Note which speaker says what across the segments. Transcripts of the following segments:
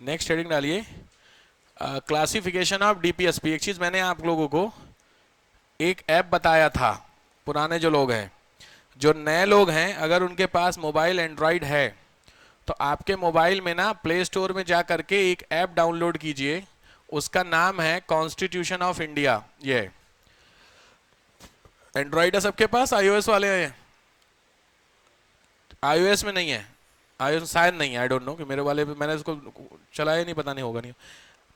Speaker 1: Next heading डालिए, classification of DPSP. एक चीज मैंने आप लोगों को एक ऐप बताया था, पुराने जो लोग हैं, जो नए लोग हैं, अगर उनके पास मोबाइल एंड्रॉयड है तो आपके मोबाइल में ना प्ले स्टोर में जा करके एक ऐप डाउनलोड कीजिए, उसका नाम है कॉन्स्टिट्यूशन ऑफ इंडिया। ये एंड्रॉयड है सबके पास, आईओएस वाले हैं? आईओएस में नहीं है, आईओएस शायद नहीं है, आई डोंट नो, कि मेरे वाले पे मैंने इसको चलाया नहीं, पता नहीं होगा नहीं।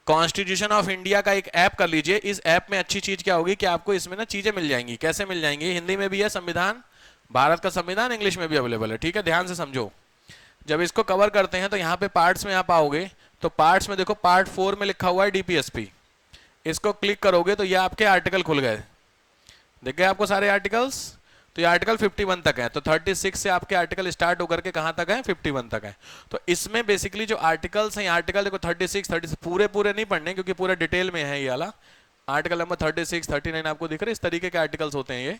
Speaker 1: कॉन्स्टिट्यूशन ऑफ इंडिया का एक ऐप कर लीजिए। इस ऐप में अच्छी चीज क्या होगी कि आपको इसमें ना चीजें मिल जाएंगी। कैसे मिल जाएंगी? हिंदी में भी है संविधान, भारत का संविधान, इंग्लिश में भी अवेलेबल है। ठीक है, ध्यान से समझो। जब इसको कवर करते हैं तो यहाँ पे पार्ट्स में आप आओगे तो पार्ट्स में देखो पार्ट 4 में लिखा हुआ है डीपीएसपी। इसको क्लिक करोगे तो ये आपके आर्टिकल खुल गए, दिख गए आपको सारे आर्टिकल्स। तो ये आर्टिकल 51 तक है, तो 36 से आपके आर्टिकल स्टार्ट होकर के कहां तक है? 51 तक है। तो इसमें बेसिकली जो आर्टिकल्स हैं, आर्टिकल देखो 36 पूरे नहीं पढ़ने क्योंकि पूरा डिटेल में है ये वाला। आर्टिकल नंबर 36 39 आपको दिख रहे, इस तरीके के आर्टिकल्स होते हैं ये।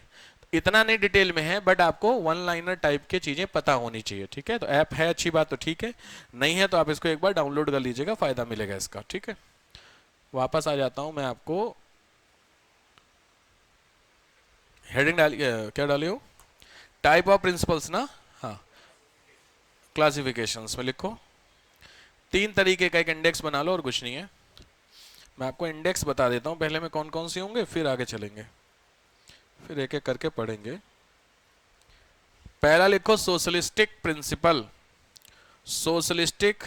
Speaker 1: इतना नहीं डिटेल में है, बट आपको वन लाइनर टाइप की चीजें पता होनी चाहिए। ठीक है, तो ऐप है अच्छी बात, तो ठीक है, नहीं है तो आप इसको एक बार डाउनलोड कर लीजिएगा, फायदा मिलेगा इसका। ठीक है, वापस आ जाता हूं मैं आपको। हेडिंग डालिए, क्या डाली हो? टाइप ऑफ प्रिंसिपल्स ना, हाँ, क्लासिफिकेशंस में लिखो। 3 तरीके का एक इंडेक्स बना लो और कुछ नहीं है। मैं आपको इंडेक्स बता देता हूं पहले में कौन कौन सी होंगे, फिर आगे चलेंगे, फिर एक एक करके पढ़ेंगे। पहला लिखो सोशलिस्टिक प्रिंसिपल। सोशलिस्टिक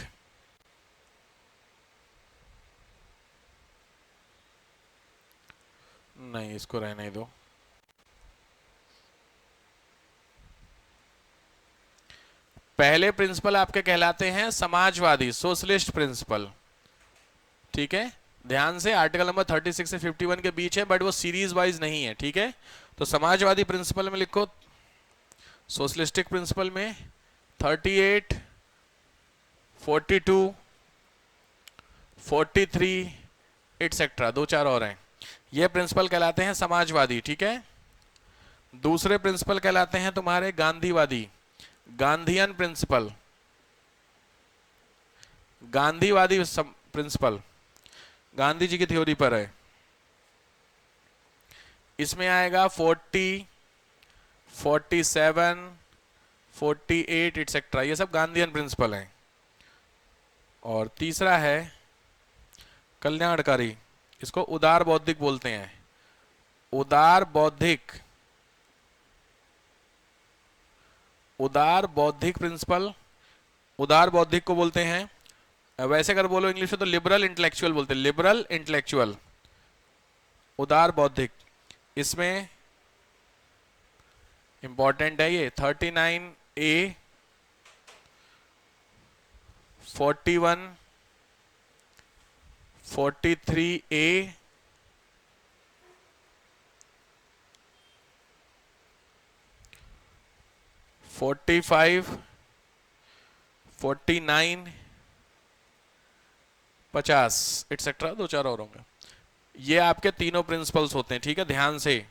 Speaker 1: नहीं, इसको रहने दो। पहले प्रिंसिपल आपके कहलाते हैं समाजवादी, सोशलिस्ट प्रिंसिपल। ठीक है, ध्यान से, आर्टिकल नंबर 36 से 51 के बीच है, बट वो सीरीज वाइज नहीं है। ठीक है, तो समाजवादी प्रिंसिपल में लिखो, सोशलिस्टिक प्रिंसिपल में 38, 42, 43 एटसेट्रा, 2-4 और हैं, ये प्रिंसिपल कहलाते हैं समाजवादी। ठीक है, दूसरे प्रिंसिपल कहलाते हैं तुम्हारे गांधीवादी, गांधीयन प्रिंसिपल, गांधीवादी प्रिंसिपल, गांधी जी की थ्योरी पर है। इसमें आएगा 40, 47, 48 एटसेट्रा, ये सब गांधीयन प्रिंसिपल हैं। और तीसरा है कल्याणकारी, इसको उदार बौद्धिक बोलते हैं। उदार बौद्धिक, उदार बौद्धिक प्रिंसिपल, उदार बौद्धिक को बोलते हैं, वैसे अगर बोलो इंग्लिश में तो लिबरल इंटेलेक्चुअल बोलते हैं, लिबरल इंटेलेक्चुअल, उदार बौद्धिक। इसमें इंपॉर्टेंट है ये 39A, 41, 43A, 45, 49, 50 एटसेट्रा, 2-4 और होंगे। ये आपके तीनों प्रिंसिपल्स होते हैं। ठीक है, ध्यान से।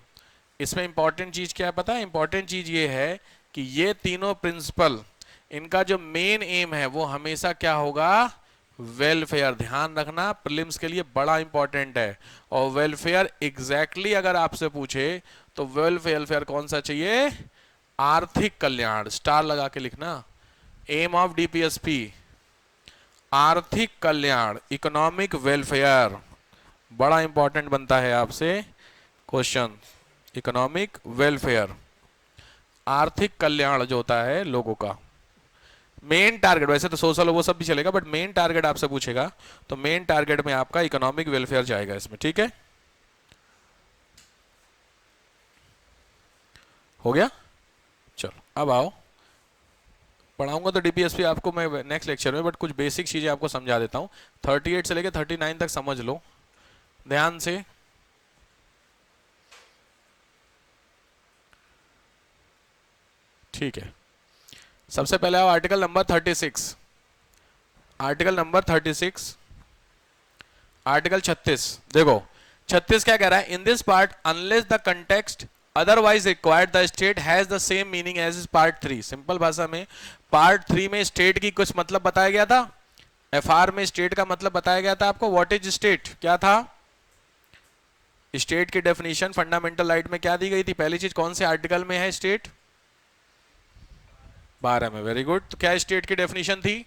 Speaker 1: इसमें इंपॉर्टेंट चीज क्या है पता है? इंपॉर्टेंट चीज ये है कि ये तीनों प्रिंसिपल, इनका जो मेन एम है वो हमेशा क्या होगा? वेलफेयर। ध्यान रखना, प्रीलिम्स के लिए बड़ा इंपॉर्टेंट है। और वेलफेयर एग्जैक्टली अगर आपसे पूछे तो वेलफेयर कौन सा चाहिए? आर्थिक कल्याण, स्टार लगा के लिखना। एम ऑफ डीपीएसपी आर्थिक कल्याण, इकोनॉमिक वेलफेयर, बड़ा इंपॉर्टेंट बनता है आपसे क्वेश्चन। इकोनॉमिक वेलफेयर, आर्थिक कल्याण जो होता है लोगों का, मेन टारगेट। वैसे तो सोशल वो सब भी चलेगा, बट मेन टारगेट आपसे पूछेगा तो मेन टारगेट में आपका इकोनॉमिक वेलफेयर जाएगा इसमें। ठीक है, हो गया? चलो अब आओ, पढ़ाऊंगा तो डीपीएसपी आपको मैं नेक्स्ट लेक्चर में, बट कुछ बेसिक चीजें आपको समझा देता हूं। 38 से लेकर 39 तक समझ लो ध्यान से। ठीक है, सबसे पहले आओ article number 36। Article number 36, article 36 देखो, 36 क्या कह रहा है? In this part unless the context otherwise required the state has the same meaning as is part 3। Simple भाषा में पार्ट 3 में स्टेट की कुछ मतलब बताया गया था, एफआर में स्टेट का मतलब बताया गया था आपको। व्हाट इज स्टेट, क्या था स्टेट की डेफिनेशन फंडामेंटल राइट में, क्या दी गई थी? पहली चीज, कौन से आर्टिकल में है स्टेट? 12 में। Very good. तो क्या स्टेट की डेफिनेशन थी?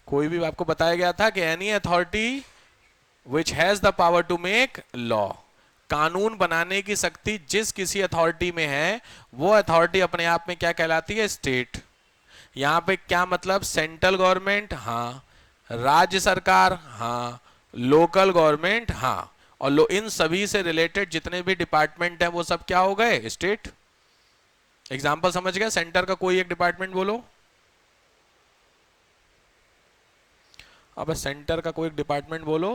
Speaker 1: कोई भी आपको बताया गया था कि any authority which has the power to make law, कानून बनाने की शक्ति जिस किसी अथॉरिटी में है वो अथॉरिटी अपने आप में क्या कहलाती है? स्टेट। यहां पे क्या मतलब? सेंट्रल गवर्नमेंट, हाँ। राज्य सरकार, हाँ। लोकल गवर्नमेंट, हाँ। और इन सभी से रिलेटेड जितने भी डिपार्टमेंट हैं वो सब क्या हो गए? स्टेट। एग्जाम्पल समझ गए? सेंटर का कोई एक डिपार्टमेंट बोलो। अब सेंटर का कोई एक डिपार्टमेंट बोलो।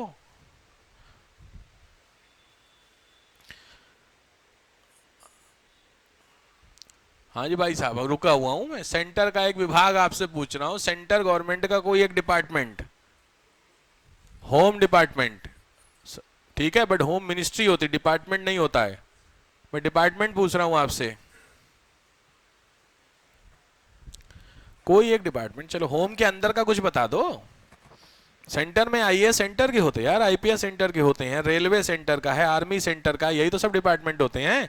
Speaker 1: हाँ जी भाई साहब, रुका हुआ हूं मैं। सेंटर का एक विभाग आपसे पूछ रहा हूं, सेंटर गवर्नमेंट का कोई एक डिपार्टमेंट। होम डिपार्टमेंट, ठीक है, बट होम मिनिस्ट्री होती, डिपार्टमेंट नहीं होता है। मैं डिपार्टमेंट पूछ रहा हूं आपसे, कोई एक डिपार्टमेंट। चलो होम के अंदर का कुछ बता दो। सेंटर में आईएएस सेंटर के होते हैं यार, आईपीएस सेंटर के होते हैं, रेलवे सेंटर का है, आर्मी सेंटर का, यही तो सब डिपार्टमेंट होते हैं।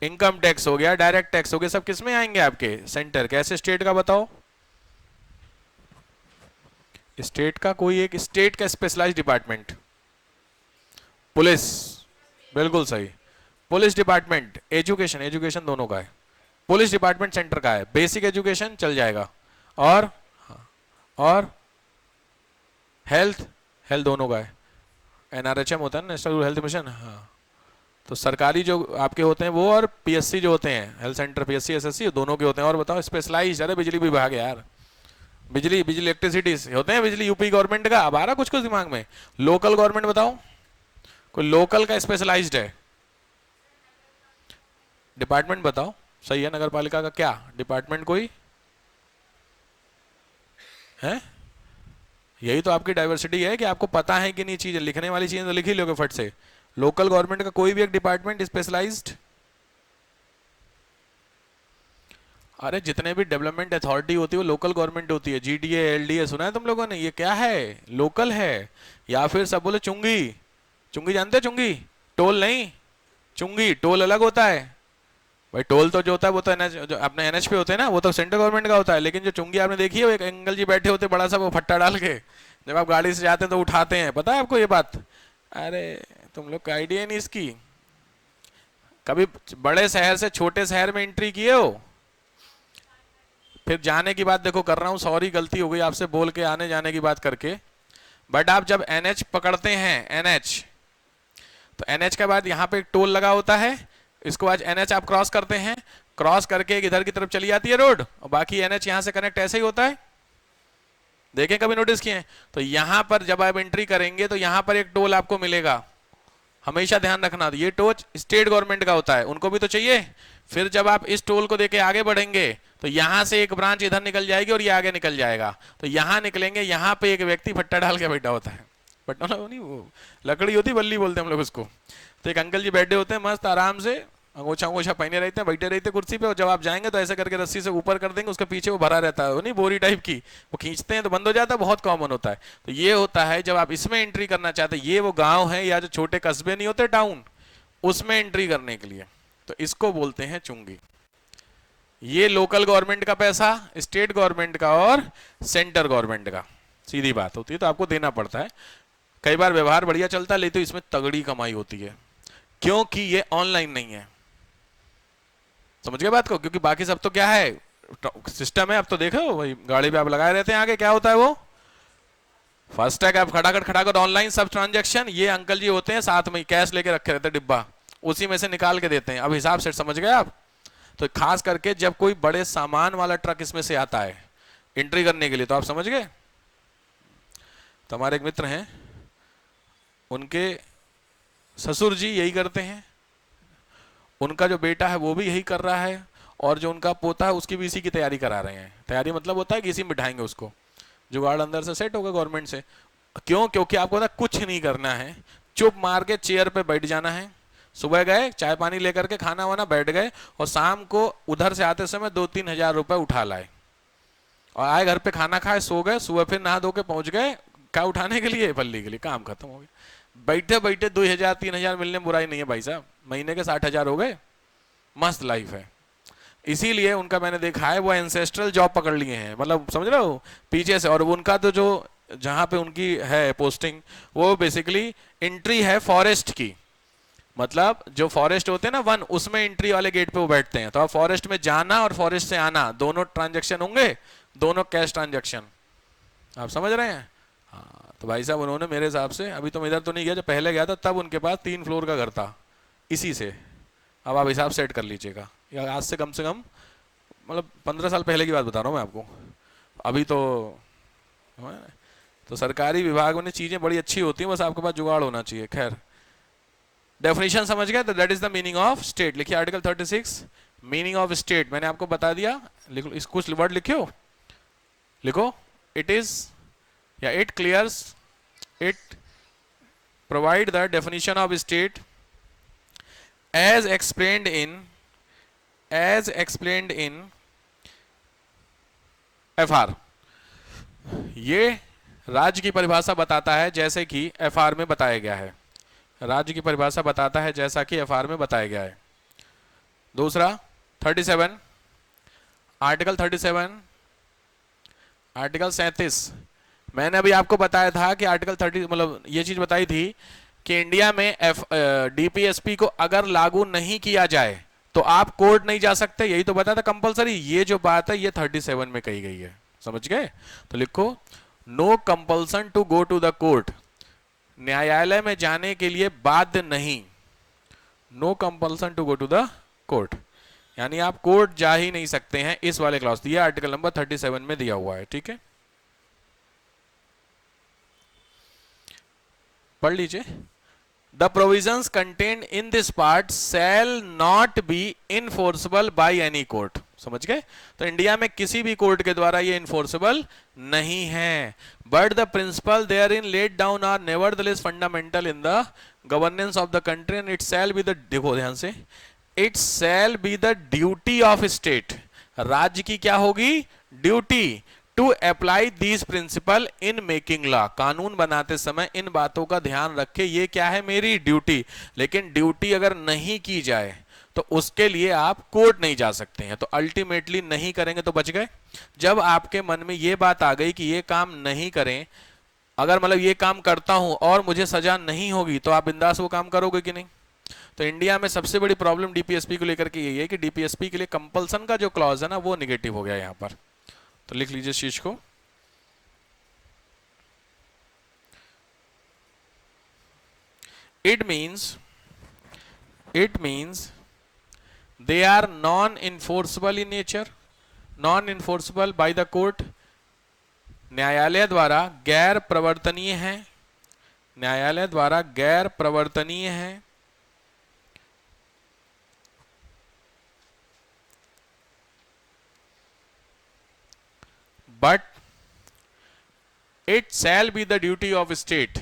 Speaker 1: इनकम टैक्स हो गया, डायरेक्ट टैक्स हो गया, सब किस में आएंगे? आपके सेंटर के। ऐसे स्टेट का बताओ। स्टेट का कोई एक, स्टेट का स्पेशलाइज्ड डिपार्टमेंट। पुलिस, बिल्कुल सही। पुलिस डिपार्टमेंट, एजुकेशन, एजुकेशन दोनों का है। पुलिस डिपार्टमेंट सेंटर का है, बेसिक एजुकेशन चल जाएगा। और हाँ, और हेल्थ, हेल्थ दोनों का है। एनआरएचएम होता है, नेशनल हेल्थ मिशन, हाँ। तो सरकारी जो आपके होते हैं वो, और पीएससी जो होते हैं, हेल्थ सेंटर, पीएससी एसएससी, दोनों के होते हैं। और बताओ स्पेशलाइज्ड, अरे बिजली विभाग है यार, बिजली, बिजली इलेक्ट्रिसिटी होते हैं, बिजली यूपी गवर्नमेंट का। अब आ रहा कुछ कुछ दिमाग में? लोकल गवर्नमेंट बताओ, कोई लोकल का स्पेशलाइज्ड है डिपार्टमेंट बताओ। सही है, नगर पालिका का क्या डिपार्टमेंट कोई है? यही तो आपकी डाइवर्सिटी है कि आपको पता है कि नहीं चीजें, लिखने वाली चीजें तो लिख ही लोगे फट से। लोकल गवर्नमेंट का कोई भी एक डिपार्टमेंट स्पेशलाइज्ड। अरे जितने भी डेवलपमेंट अथॉरिटी होती है वो लोकल गवर्नमेंट होती है। जीडीए, एलडीए सुना है तुम लोगों ने? ये क्या है? लोकल है। या फिर सब बोले चुंगी। चुंगी जानते हैं? चुंगी, टोल नहीं, चुंगी टोल अलग होता है भाई। टोल तो जो होता है वो तो एनएच, जो अपने एनएच पे होते हैं ना, वो तो सेंट्रल गवर्नमेंट का होता है। लेकिन जो चुंगी आपने देखी है, वो एक अंकल जी बैठे होते बड़ा सा वो फट्टा डाल के, जब आप गाड़ी से जाते हैं तो उठाते हैं, पता है आपको ये बात? अरे तुम लोग का आइडिया नहीं इसकी। कभी बड़े शहर से छोटे शहर में एंट्री किए हो? फिर जाने की बात देखो कर रहा हूँ, सॉरी गलती हो गई आपसे बोल के आने जाने की बात करके। बट आप जब एनएच पकड़ते हैं, एनएच, तो एनएच के बाद यहाँ पे एक टोल लगा होता है। इसको आज एनएच आप क्रॉस करते हैं, क्रॉस करके इधर की तरफ चली जाती है रोड, और बाकी एनएच यहाँ से कनेक्ट ऐसे ही होता है। देखें, कभी नोटिस किए? तो यहाँ पर जब आप एंट्री करेंगे तो यहाँ पर एक टोल आपको मिलेगा, हमेशा ध्यान रखना। ये टोल स्टेट गवर्नमेंट का होता है, उनको भी तो चाहिए। फिर जब आप इस टोल को देके आगे बढ़ेंगे तो यहां से एक ब्रांच इधर निकल जाएगी और ये आगे निकल जाएगा। तो यहां निकलेंगे, यहां पे एक व्यक्ति फट्टा डाल के बैठा होता है। फट्टा नहीं, वो लकड़ी होती, बल्ली बोलते हैं हम लोग उसको। तो एक अंकल जी बैठे होते हैं मस्त आराम से, अंगोछा अंगोछा पहने रहते हैं, बैठे रहते हैं कुर्सी पे। और जब आप जाएंगे तो ऐसे करके रस्सी से ऊपर कर देंगे, उसके पीछे वो भरा रहता है, वो नहीं बोरी टाइप की, वो खींचते हैं तो बंद हो जाता है, बहुत कॉमन होता है। तो ये होता है जब आप इसमें एंट्री करना चाहते हैं, ये वो गांव है या जो छोटे कस्बे नहीं होते, टाउन, उसमें एंट्री करने के लिए, तो इसको बोलते हैं चुंगी। ये लोकल गवर्नमेंट का पैसा, स्टेट गवर्नमेंट का और सेंटर गवर्नमेंट का, सीधी बात होती है, तो आपको देना पड़ता है। कई बार व्यवहार बढ़िया चलता है, लेकिन तो इसमें तगड़ी कमाई होती है, क्योंकि ये ऑनलाइन नहीं है। समझ गए बात को? क्योंकि बाकी सब तो क्या है, सिस्टम है। अब तो देखो भाई, गाड़ी पे आप लगाए रहते हैं आगे, क्या होता है वो फास्टैग, आप खटाखट खटाखट ऑनलाइन सब ट्रांजेक्शन। ये अंकल जी होते हैं साथ में कैश लेके रखे रहते हैं डिब्बा, उसी में से निकाल के देते हैं। अब हिसाब से समझ गए आप? तो खास करके जब कोई बड़े सामान वाला ट्रक इसमें से आता है एंट्री करने के लिए, तो आप समझ गए। तो हमारे एक मित्र हैं, उनके ससुर जी यही करते हैं, उनका जो बेटा है वो भी यही कर रहा है, और जो उनका पोता है उसकी भी इसी की तैयारी करा रहे हैं। तैयारी मतलब होता है कि इसी में बिठाएंगे उसको, जुगाड़ अंदर से सेट होगा गवर्नमेंट से। क्यों? क्योंकि आपको पता कुछ नहीं करना है, चुप मार के चेयर पे बैठ जाना है। सुबह गए, चाय पानी लेकर के, खाना वाना, बैठ गए, और शाम को उधर से आते समय 2-3 हजार रुपए उठा लाए, और आए घर पे खाना खाए सो गए, सुबह फिर नहा धो के पहुंच गए क्या उठाने के लिए, पल्ली के लिए, काम खत्म हो गया। बैठे बैठे 2,000 3,000 मिलने में बुराई नहीं है भाई साहब, महीने के 60,000 हो गए, मस्त लाइफ है। इसीलिए उनका मैंने देखा है वो एंसेस्ट्रल जॉब पकड़ लिए हैं, मतलब समझ रहे हो पीछे से। और उनका तो जो जहां पे उनकी है पोस्टिंग वो बेसिकली एंट्री है फॉरेस्ट की, मतलब जो फॉरेस्ट होते हैं ना वन, उसमें एंट्री वाले गेट पे वो बैठते हैं। तो अब फॉरेस्ट में जाना और फॉरेस्ट से आना दोनों ट्रांजैक्शन होंगे, दोनों कैश ट्रांजैक्शन, आप समझ रहे हैं। हाँ तो भाई साहब उन्होंने मेरे हिसाब से, अभी तो मैं इधर तो नहीं गया, जब पहले गया था तब उनके पास 3 फ्लोर का घर था इसी से। अब आप हिसाब सेट कर लीजिएगा, या आज से कम मतलब 15 साल पहले की बात बता रहा हूँ मैं आपको। अभी तो सरकारी विभाग में चीज़ें बड़ी अच्छी होती हैं, बस आपके पास जुगाड़ होना चाहिए। खैर डेफिनेशन समझ गए, तो that is the meaning of state. लिखिए आर्टिकल 36 मीनिंग ऑफ स्टेट, मैंने आपको बता दिया। लिखो इस कुछ वर्ड लिखियो, लिखो इट इज या it clears, it provide the definition of state as explained in FR। ये राज्य की परिभाषा बताता है जैसे कि FR में बताया गया है, राज्य की परिभाषा बताता है जैसा कि FR में बताया गया है। दूसरा 37 आर्टिकल 37 आर्टिकल 37 मैंने अभी आपको बताया था कि आर्टिकल 30 मतलब ये चीज बताई थी कि इंडिया में डीपीएसपी को अगर लागू नहीं किया जाए तो आप कोर्ट नहीं जा सकते, यही तो बताया था कंपलसरी। ये जो बात है ये 37 में कही गई है, समझ गए। तो लिखो no compulsion to go to the court, न्यायालय में जाने के लिए बाध्य नहीं, no compulsion to go to the court, यानी आप कोर्ट जा ही नहीं सकते हैं, इस वाले क्लॉज दिया आर्टिकल नंबर 37 में दिया हुआ है। ठीक है, पढ़ लीजिए। The provisions contained in this part shall not be enforceable by any court, समझ गए। तो इंडिया में किसी भी कोर्ट के द्वारा ये इनफोर्सेबल नहीं है, but the principle therein laid down are nevertheless fundamental in the governance of the country and it shall be the, देखो ध्यान से, it shall be the duty of state, राज्य की क्या होगी, duty, to apply these principle in making law, कानून बनाते समय इन बातों का ध्यान रखे, ये क्या है मेरी ड्यूटी। लेकिन ड्यूटी अगर नहीं की जाए तो उसके लिए आप कोर्ट नहीं जा सकते हैं, तो अल्टीमेटली नहीं करेंगे तो बच गए। जब आपके मन में ये बात आ गई कि ये काम नहीं करें, अगर मतलब ये काम करता हूं और मुझे सजा नहीं होगी तो आप बिंदास वो काम करोगे कि नहीं। तो इंडिया में सबसे बड़ी प्रॉब्लम डीपीएसपी को लेकर के यही है कि डीपीएसपी के लिए कंपल्सन का जो क्लॉज है ना वो निगेटिव हो गया यहां पर। तो लिख लीजिए शीर्ष को, it means they are non enforceable in nature, non enforceable by the court, न्यायालय द्वारा गैर प्रवर्तनीय है, न्यायालय द्वारा गैर प्रवर्तनीय है, but it shall be the duty of state,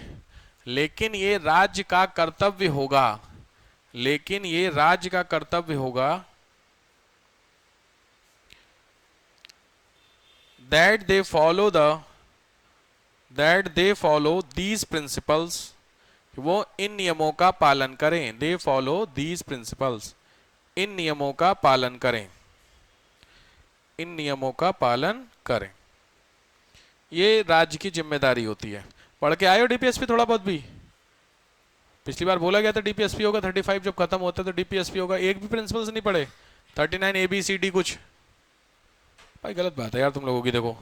Speaker 1: लेकिन ये राज्य का कर्तव्य होगा, लेकिन ये राज्य का कर्तव्य होगा, that they follow these principles, वो इन नियमों का पालन करें, दे फॉलो दीज प्रिंसिपल्स, इन नियमों का पालन करें, इन नियमों का पालन करें, ये राज्य की जिम्मेदारी होती है। पढ़ के आए हो डीपीएसपी थोड़ा बहुत भी, पिछली बार बोला गया था डीपीएसपी होगा, 35 जब खत्म होता है तो डीपीएसपी होगा, एक भी प्रिंसिपल्स नहीं पढ़े, 39 ABCD कुछ, भाई गलत बात है यार तुम लोगों की। देखो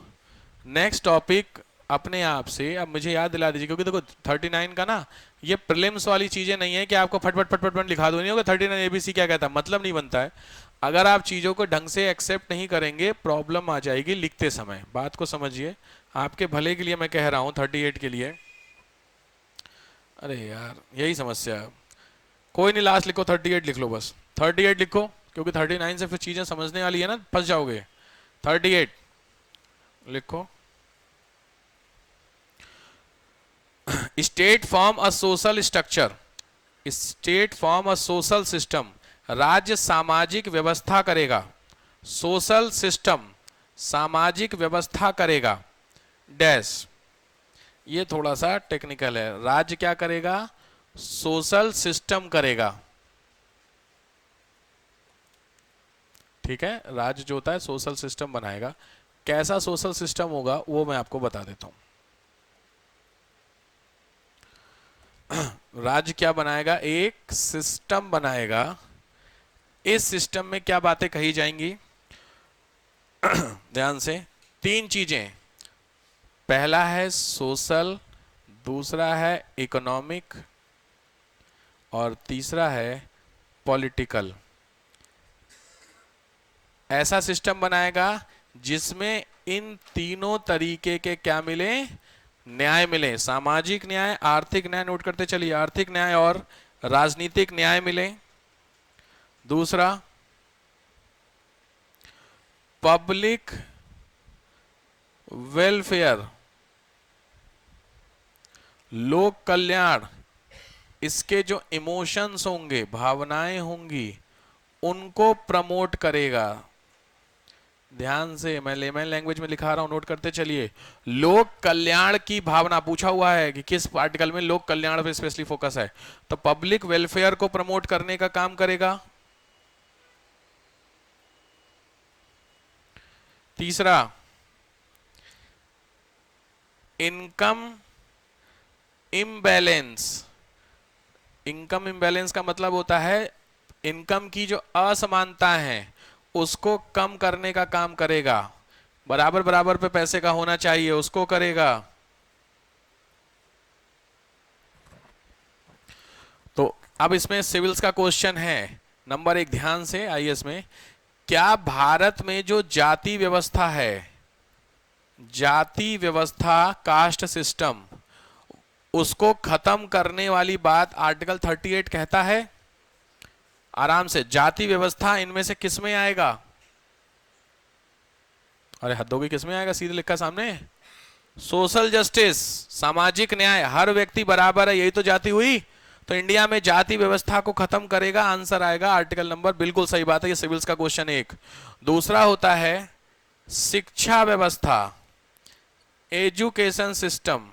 Speaker 1: नेक्स्ट टॉपिक अपने आप से अब मुझे याद दिला दीजिए, क्योंकि देखो 39 का ना ये प्रीलिम्स वाली चीजें नहीं है कि आपको फटफट फटफट लिखा दो, नहीं होगा 39 ABC क्या कहता है, मतलब नहीं बनता है। अगर आप चीजों को ढंग से एक्सेप्ट नहीं करेंगे प्रॉब्लम आ जाएगी लिखते समय, बात को समझिए, आपके भले के लिए मैं कह रहा हूं 38 के लिए। अरे यार यही समस्या है, कोई नहीं लास्ट लिखो 38 लिख लो, बस 38 लिखो, क्योंकि 39 से फिर चीजें समझने वाली है ना, फंस जाओगे। 38 लिखो। State form a social structure, state form a social system, राज्य सामाजिक व्यवस्था करेगा, सोशल सिस्टम सामाजिक व्यवस्था करेगा डैश। ये थोड़ा सा टेक्निकल है। राज्य क्या करेगा? सोशल सिस्टम करेगा। ठीक है, राज्य जो होता है सोशल सिस्टम बनाएगा। कैसा सोशल सिस्टम होगा वो मैं आपको बता देता हूं। राज्य क्या बनाएगा? एक सिस्टम बनाएगा। इस सिस्टम में क्या बातें कही जाएंगी? ध्यान से, तीन चीजें। पहला है सोशल, दूसरा है इकोनॉमिक और तीसरा है पॉलिटिकल। ऐसा सिस्टम बनाएगा जिसमें इन तीनों तरीके के क्या मिले? न्याय मिले। सामाजिक न्याय, आर्थिक न्याय, नोट करते चलिए, आर्थिक न्याय और राजनीतिक न्याय मिले। दूसरा पब्लिक वेलफेयर, लोक कल्याण, इसके जो इमोशंस होंगे, भावनाएं होंगी, उनको प्रमोट करेगा। ध्यान से, मैं लेमन लैंग्वेज में लिखा रहा हूं, नोट करते चलिए। लोक कल्याण की भावना, पूछा हुआ है कि किस आर्टिकल में लोक कल्याण पे स्पेशली फोकस है, तो पब्लिक वेलफेयर को प्रमोट करने का काम करेगा। तीसरा इनकम इम्बैलेंस। इनकम इम्बैलेंस का मतलब होता है इनकम की जो असमानता है उसको कम करने का काम करेगा। बराबर बराबर पे पैसे का होना चाहिए, उसको करेगा। तो अब इसमें सिविल्स का क्वेश्चन है नंबर 1, ध्यान से आईएएस में। क्या भारत में जो जाति व्यवस्था है, जाति व्यवस्था, कास्ट सिस्टम, उसको खत्म करने वाली बात आर्टिकल 38 कहता है? आराम से, जाति व्यवस्था इनमें से किस में आएगा? अरे हद हो गई, किस में आएगा? सीधे लिखा सामने, सोशल जस्टिस, सामाजिक न्याय, हर व्यक्ति बराबर है, यही तो जाति हुई। तो इंडिया में जाति व्यवस्था को खत्म करेगा, आंसर आएगा आर्टिकल नंबर, बिल्कुल सही बात है, ये सिविल्स का क्वेश्चन 1। दूसरा होता है शिक्षा व्यवस्था, एजुकेशन सिस्टम,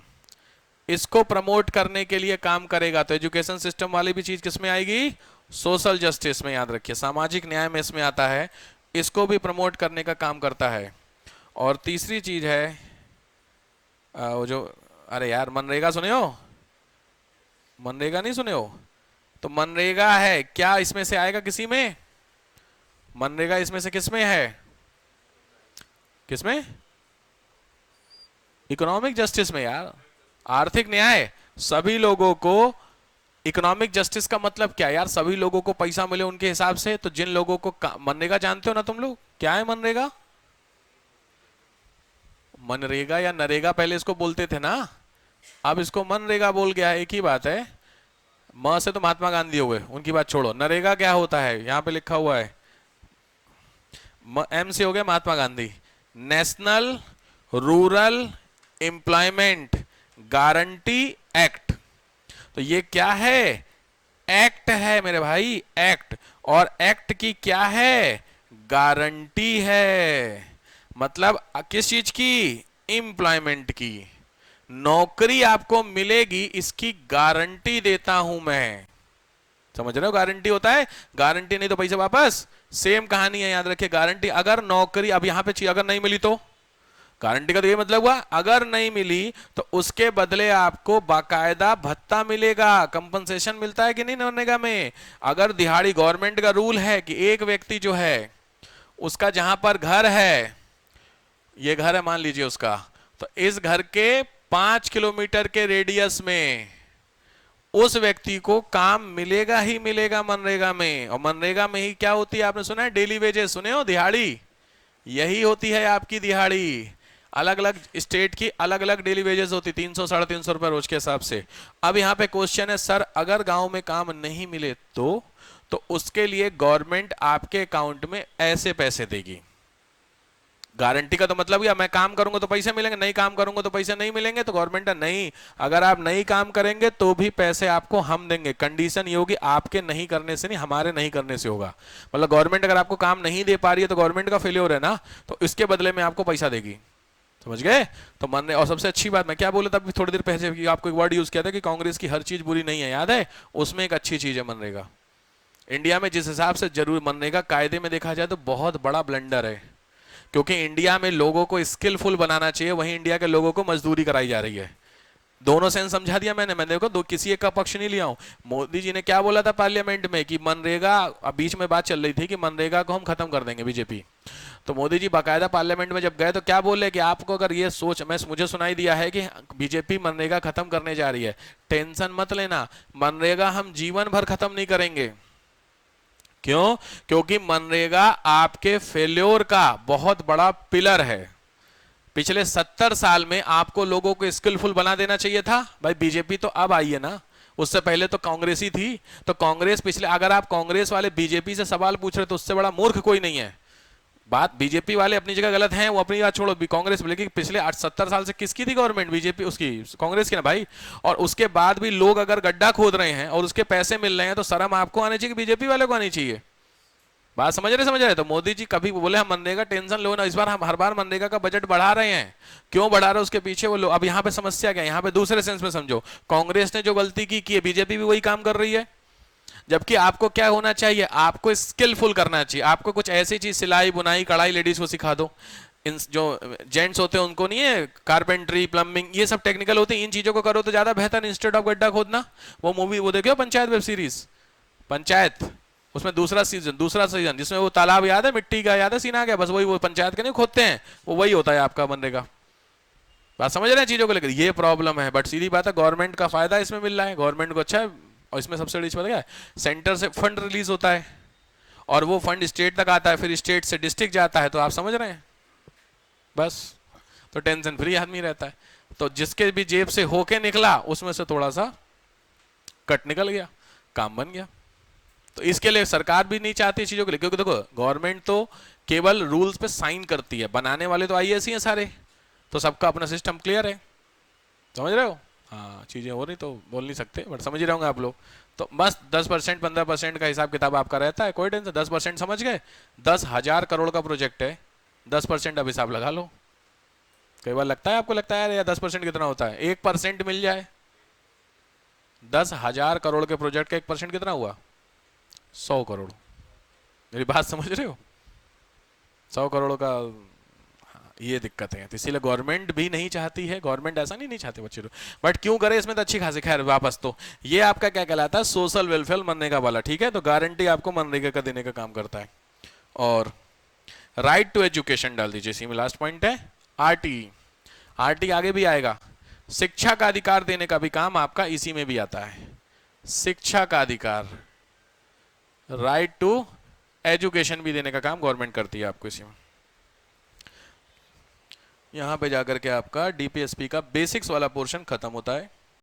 Speaker 1: इसको प्रमोट करने के लिए काम करेगा। तो एजुकेशन सिस्टम वाली भी चीज किस में आएगी? सोशल जस्टिस में, याद रखिए, सामाजिक न्याय में इसमें आता है, इसको भी प्रमोट करने का काम करता है। और तीसरी चीज है वो जो, अरे यार मनरेगा सुने हो? मनरेगा नहीं सुने हो? तो मनरेगा है, क्या इसमें से आएगा किसी में? मनरेगा इसमें से किस में है? किसमें? इकोनॉमिक जस्टिस में यार, आर्थिक न्याय, सभी लोगों को। इकोनॉमिक जस्टिस का मतलब क्या यार? सभी लोगों को पैसा मिले उनके हिसाब से। तो जिन लोगों को, मनरेगा जानते हो ना तुम लोग, क्या है मनरेगा? मनरेगा या नरेगा पहले इसको बोलते थे ना, अब इसको मनरेगा बोल गया है, एक ही बात है। म से तो महात्मा गांधी हो गए, उनकी बात छोड़ो। नरेगा क्या होता है? यहां पे लिखा हुआ है, एम से हो गया Mahatma Gandhi, national rural employment guarantee act. तो ये क्या है? एक्ट है मेरे भाई, एक्ट। और एक्ट की क्या है? गारंटी है। मतलब किस चीज की? एम्प्लॉयमेंट की। नौकरी आपको मिलेगी, इसकी गारंटी देता हूं मैं। समझ रहे हो? गारंटी होता है, गारंटी नहीं तो पैसे वापस। सेम कहानी है, याद रखिए। गारंटी, अगर नौकरी अब यहां पे अगर नहीं मिली तो, गारंटी का तो ये मतलब हुआ अगर नहीं मिली तो उसके बदले आपको बाकायदा भत्ता मिलेगा, कंपनसेशन मिलता है कि नहीं मनरेगा में। अगर दिहाड़ी, गवर्नमेंट का रूल है कि एक व्यक्ति जो है उसका जहां पर घर है, ये घर है मान लीजिए उसका, तो इस घर के 5 किलोमीटर के रेडियस में उस व्यक्ति को काम मिलेगा ही मिलेगा मनरेगा में। और मनरेगा में ही क्या होती है? आपने सुना है डेली वेजेस, सुने हो? दिहाड़ी, यही होती है आपकी दिहाड़ी। अलग अलग स्टेट की अलग अलग डेली वेजेस होती, 300 350 रुपए रोज के हिसाब से। अब यहाँ पे क्वेश्चन है, सर अगर गांव में काम नहीं मिले तो उसके लिए गवर्नमेंट आपके अकाउंट में ऐसे पैसे देगी। गारंटी का तो मतलब क्या, मैं काम करूंगा तो पैसे मिलेंगे, नहीं काम करूंगा तो पैसे नहीं मिलेंगे। तो गवर्नमेंट नहीं, अगर आप नहीं काम करेंगे तो भी पैसे आपको हम देंगे। कंडीशन ये होगी आपके नहीं करने से नहीं, हमारे नहीं करने से होगा। मतलब गवर्नमेंट अगर आपको काम नहीं दे पा रही है तो गवर्नमेंट का फेलियर है ना, तो इसके बदले में आपको पैसा देगी। समझ गए? तो मन, और सबसे अच्छी बात मैं क्या बोला था अभी थोड़ी देर पहले कि आपको एक वर्ड यूज किया था कि कांग्रेस की हर चीज बुरी नहीं है, याद है? उसमें एक अच्छी चीज है मनरेगा। इंडिया में जिस हिसाब से जरूर मनरेगा कायदे में देखा जाए तो बहुत बड़ा ब्लंडर है, क्योंकि इंडिया में लोगों को स्किलफुल बनाना चाहिए, वहीं इंडिया के लोगों को मजदूरी कराई जा रही है। दोनों सेंस समझा दिया मैंने देखो दो किसी एक का पक्ष नहीं लिया हूं। मोदी जी ने क्या बोला था पार्लियामेंट में कि मनरेगा, बीच में बात चल रही थी कि मनरेगा को हम खत्म कर देंगे बीजेपी। तो मोदी जी बाकायदा पार्लियामेंट में जब गए तो क्या बोले कि आपको अगर ये सोच, मुझे सुनाई दिया है कि बीजेपी मनरेगा खत्म करने जा रही है, टेंशन मत लेना, मनरेगा हम जीवन भर खत्म नहीं करेंगे। क्यों? क्योंकि मनरेगा आपके फेल्योर का बहुत बड़ा पिलर है। पिछले 70 साल में आपको लोगों को स्किलफुल बना देना चाहिए था। भाई बीजेपी तो अब आई है ना, उससे पहले तो कांग्रेस ही थी। तो कांग्रेस पिछले, अगर आप कांग्रेस वाले बीजेपी से सवाल पूछ रहे तो उससे बड़ा मूर्ख कोई नहीं है। बात बीजेपी वाले अपनी जगह गलत हैं, वो अपनी बात छोड़ो, कांग्रेस बोले कि पिछले 70 साल से किसकी थी गवर्नमेंट? बीजेपी, उसकी, कांग्रेस की ना भाई। और उसके बाद भी लोग अगर गड्ढा खोद रहे हैं और उसके पैसे मिल रहे हैं तो शर्म आपको आनी चाहिए कि बीजेपी वाले को आनी चाहिए। बात समझ रहे? तो मोदी जी कभी बोले हम मनरेगा टेंशन लो ना, इस बार हम हर बार मनरेगा का बजट बढ़ा रहे हैं। क्यों बढ़ा रहे हैं उसके पीछे वो लोग, अब यहाँ पे समस्या क्या है, यहाँ पे दूसरे सेंस में समझो, कांग्रेस ने जो गलती की है, बीजेपी भी वही काम कर रही है। जबकि आपको क्या होना चाहिए, आपको स्किलफुल करना चाहिए। आपको कुछ ऐसी चीज, सिलाई बुनाई कढ़ाई लेडीज को सिखा दो। इन जो जेंट्स होते हैं उनको नहीं है, कारपेंट्री प्लम्बिंग ये सब टेक्निकल होते हैं, इन चीजों को करो तो ज्यादा बेहतर, इंस्टेड ऑफ गड्ढा खोदना। वो मूवी वो देखो पंचायत, वेब सीरीज पंचायत, उसमें दूसरा सीजन जिसमें वो तालाब याद है, मिट्टी का याद है, सीन आ गया, बस वही वो पंचायत के नहीं खोदते हैं, वो वही होता है आपका मनरेगा। बात समझ रहे हैं चीजों को लेकर? ये प्रॉब्लम है। बट सीधी बात है, गवर्नमेंट का फायदा इसमें मिल रहा है, गवर्नमेंट को अच्छा है। और इसमें सबसे बड़ी पता क्या है, सेंटर से फंड रिलीज होता है और वो फंड स्टेट तक आता है, फिर स्टेट से डिस्ट्रिक्ट जाता है। तो आप समझ रहे हैं, बस तो टेंशन फ्री आदमी रहता है। तो जिसके भी जेब से होके निकला उसमें से थोड़ा सा कट निकल गया, काम बन गया। तो इसके लिए सरकार भी नहीं चाहती चीजों के लिए, क्योंकि देखो गवर्नमेंट तो केवल रूल्स पे साइन करती है, बनाने वाले तो आईएएस ही हैं सारे, तो सबका अपना सिस्टम क्लियर है। समझ रहे हो? हाँ, चीजें हो रही तो बोल नहीं सकते, बट समझ ही रहोगे आप लोग। तो बस 10% 15% का हिसाब किताब आपका रहता है, कोई टेंशन। 10% समझ गए, 10,000 करोड़ का प्रोजेक्ट है, 10% अब हिसाब लगा लो। कई बार लगता है आपको, लगता है यार 10% कितना होता है, 1% मिल जाए। 10,000 करोड़ के प्रोजेक्ट का 1% कितना हुआ? 100 करोड़। मेरी बात समझ रहे हो? 100 करोड़ का, ये दिक्कत है। तो इसीलिए गवर्नमेंट भी नहीं चाहती है, गवर्नमेंट ऐसा नहीं चाहते बच्चे लोग, बट क्यों करे इसमें तो अच्छी खासी। खैर वापस, तो ये आपका क्या कहलाता है, सोशल वेलफेयर मनरेगा वाला, ठीक है। तो गारंटी आपको मनरेगा का देने का काम करता है। और राइट टू एजुकेशन डाल दीजिए, इसी में लास्ट पॉइंट है आरटी। आरटी आगे भी आएगा। शिक्षा का अधिकार देने का भी काम आपका इसी में भी आता है। शिक्षा का अधिकार, राइट टू एजुकेशन भी देने का काम गवर्नमेंट करती है आपको इसी में। यहां पे जाकर के आपका डीपीएसपी का बेसिक्स वाला पोर्शन खत्म होता है।